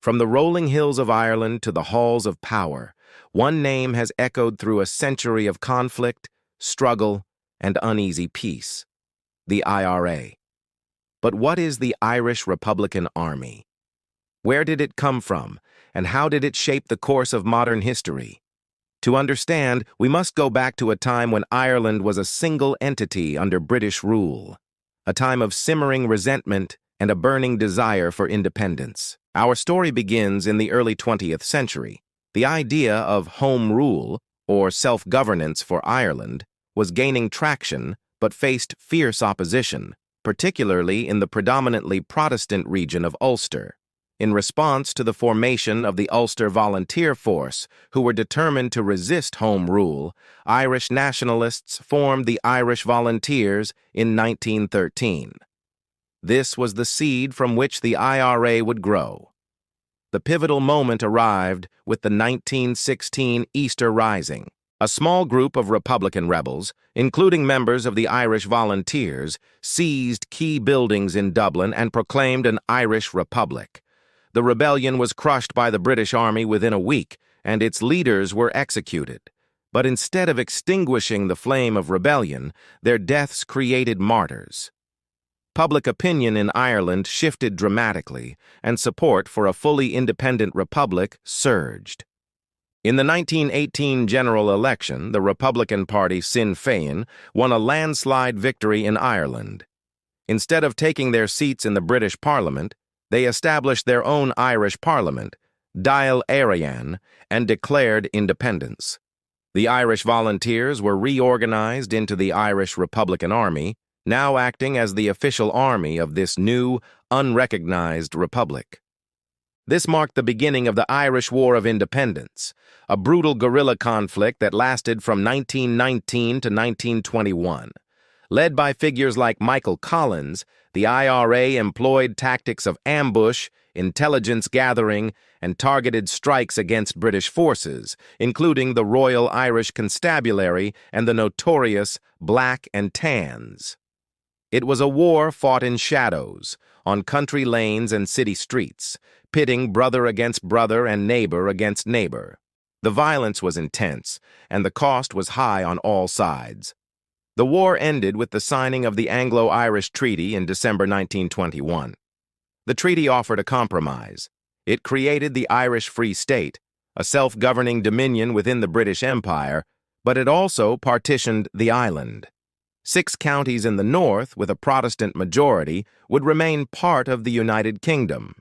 From the rolling hills of Ireland to the halls of power, one name has echoed through a century of conflict, struggle, and uneasy peace: the IRA. But what is the Irish Republican Army? Where did it come from, and how did it shape the course of modern history? To understand, we must go back to a time when Ireland was a single entity under British rule, a time of simmering resentment and a burning desire for independence. Our story begins in the early 20th century. The idea of home rule, or self-governance for Ireland, was gaining traction but faced fierce opposition, particularly in the predominantly Protestant region of Ulster. In response to the formation of the Ulster Volunteer Force, who were determined to resist home rule, Irish nationalists formed the Irish Volunteers in 1913. This was the seed from which the IRA would grow. The pivotal moment arrived with the 1916 Easter Rising. A small group of Republican rebels, including members of the Irish Volunteers, seized key buildings in Dublin and proclaimed an Irish Republic. The rebellion was crushed by the British Army within a week, and its leaders were executed. But instead of extinguishing the flame of rebellion, their deaths created martyrs. Public opinion in Ireland shifted dramatically, and support for a fully independent republic surged. In the 1918 general election, the Republican Party Sinn Féin won a landslide victory in Ireland. Instead of taking their seats in the British Parliament, they established their own Irish Parliament, Dáil Éireann, and declared independence. The Irish Volunteers were reorganized into the Irish Republican Army, now acting as the official army of this new, unrecognized republic. This marked the beginning of the Irish War of Independence, a brutal guerrilla conflict that lasted from 1919 to 1921. Led by figures like Michael Collins, the IRA employed tactics of ambush, intelligence gathering, and targeted strikes against British forces, including the Royal Irish Constabulary and the notorious Black and Tans. It was a war fought in shadows, on country lanes and city streets, pitting brother against brother and neighbor against neighbor. The violence was intense, and the cost was high on all sides. The war ended with the signing of the Anglo-Irish Treaty in December 1921. The treaty offered a compromise. It created the Irish Free State, a self-governing dominion within the British Empire, but it also partitioned the island. 6 counties in the north, with a Protestant majority, would remain part of the United Kingdom.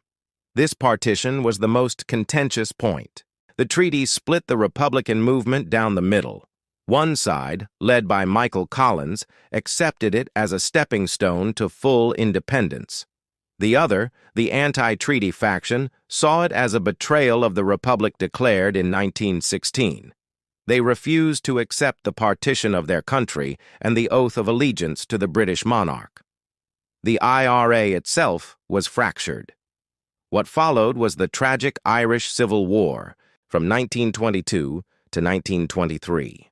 This partition was the most contentious point. The treaty split the Republican movement down the middle. One side, led by Michael Collins, accepted it as a stepping stone to full independence. The other, the anti-treaty faction, saw it as a betrayal of the republic declared in 1916. They refused to accept the partition of their country and the oath of allegiance to the British monarch. The IRA itself was fractured. What followed was the tragic Irish Civil War from 1922 to 1923.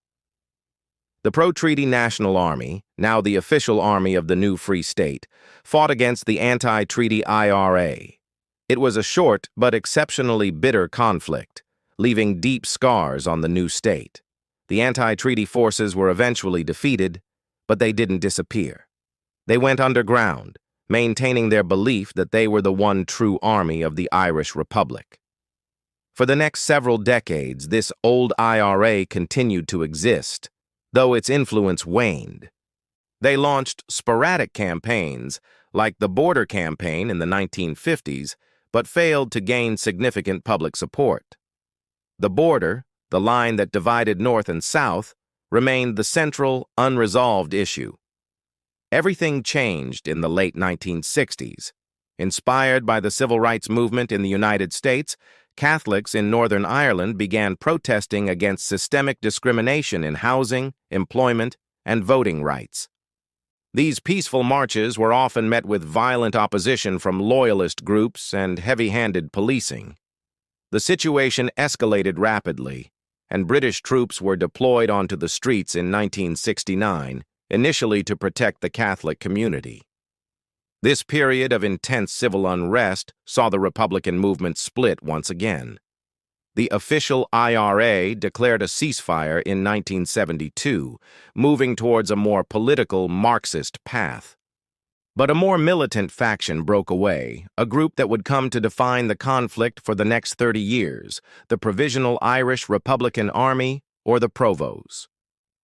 The pro-treaty National Army, now the official army of the new Free State, fought against the anti-treaty IRA. It was a short but exceptionally bitter conflict, leaving deep scars on the new state. The anti-treaty forces were eventually defeated, but they didn't disappear. They went underground, maintaining their belief that they were the one true army of the Irish Republic. For the next several decades, this old IRA continued to exist, though its influence waned. They launched sporadic campaigns, like the Border Campaign in the 1950s, but failed to gain significant public support. The border, the line that divided North and South, remained the central, unresolved issue. Everything changed in the late 1960s. Inspired by the civil rights movement in the United States, Catholics in Northern Ireland began protesting against systemic discrimination in housing, employment, and voting rights. These peaceful marches were often met with violent opposition from loyalist groups and heavy-handed policing. The situation escalated rapidly, and British troops were deployed onto the streets in 1969, initially to protect the Catholic community. This period of intense civil unrest saw the Republican movement split once again. The official IRA declared a ceasefire in 1972, moving towards a more political Marxist path. But a more militant faction broke away, a group that would come to define the conflict for the next 30 years, the Provisional Irish Republican Army, or the Provos.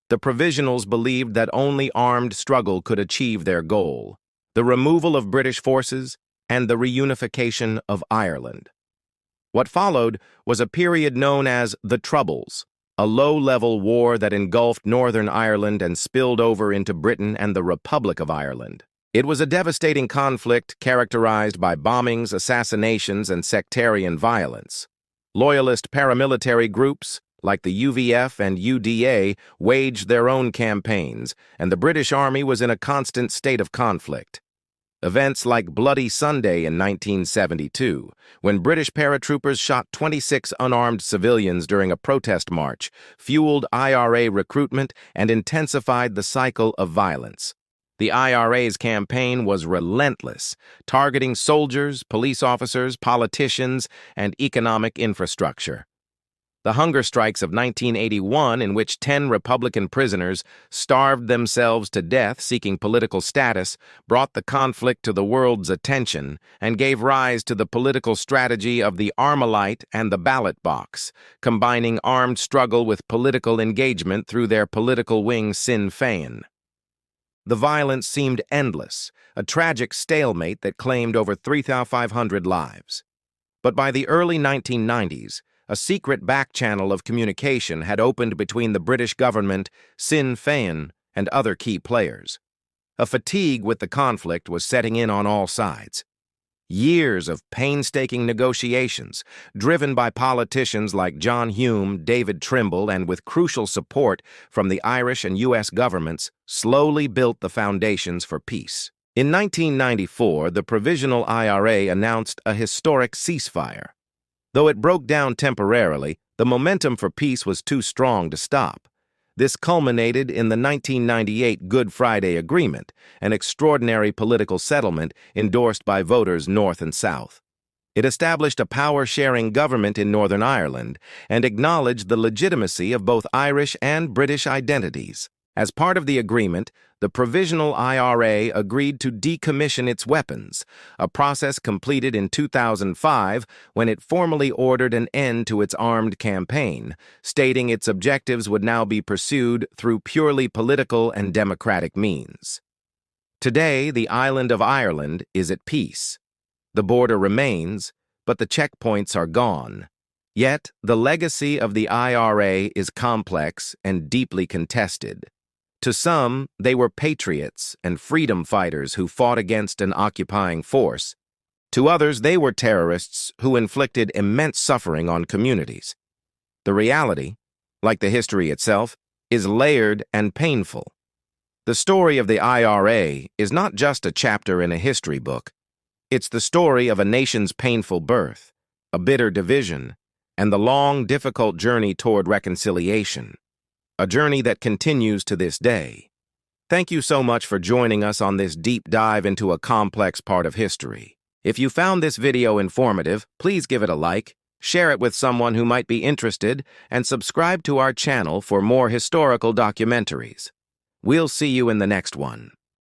The Provisionals believed that only armed struggle could achieve their goal, the removal of British forces and the reunification of Ireland. What followed was a period known as the Troubles, a low-level war that engulfed Northern Ireland and spilled over into Britain and the Republic of Ireland. It was a devastating conflict characterized by bombings, assassinations, and sectarian violence. Loyalist paramilitary groups, like the UVF and UDA, waged their own campaigns, and the British Army was in a constant state of conflict. Events like Bloody Sunday in 1972, when British paratroopers shot 26 unarmed civilians during a protest march, fueled IRA recruitment and intensified the cycle of violence. The IRA's campaign was relentless, targeting soldiers, police officers, politicians, and economic infrastructure. The hunger strikes of 1981, in which 10 Republican prisoners starved themselves to death seeking political status, brought the conflict to the world's attention and gave rise to the political strategy of the Armalite and the ballot box, combining armed struggle with political engagement through their political wing Sinn Féin. The violence seemed endless, a tragic stalemate that claimed over 3,500 lives. But by the early 1990s, a secret back channel of communication had opened between the British government, Sinn Féin, and other key players. A fatigue with the conflict was setting in on all sides. Years of painstaking negotiations, driven by politicians like John Hume, David Trimble, and with crucial support from the Irish and U.S. governments, slowly built the foundations for peace. In 1994, the Provisional IRA announced a historic ceasefire. Though it broke down temporarily, the momentum for peace was too strong to stop. This culminated in the 1998 Good Friday Agreement, an extraordinary political settlement endorsed by voters North and South. It established a power-sharing government in Northern Ireland and acknowledged the legitimacy of both Irish and British identities. As part of the agreement, the Provisional IRA agreed to decommission its weapons, a process completed in 2005 when it formally ordered an end to its armed campaign, stating its objectives would now be pursued through purely political and democratic means. Today, the island of Ireland is at peace. The border remains, but the checkpoints are gone. Yet, the legacy of the IRA is complex and deeply contested. To some, they were patriots and freedom fighters who fought against an occupying force. To others, they were terrorists who inflicted immense suffering on communities. The reality, like the history itself, is layered and painful. The story of the IRA is not just a chapter in a history book. It's the story of a nation's painful birth, a bitter division, and the long, difficult journey toward reconciliation. A journey that continues to this day. Thank you so much for joining us on this deep dive into a complex part of history. If you found this video informative, please give it a like, share it with someone who might be interested, and subscribe to our channel for more historical documentaries. We'll see you in the next one.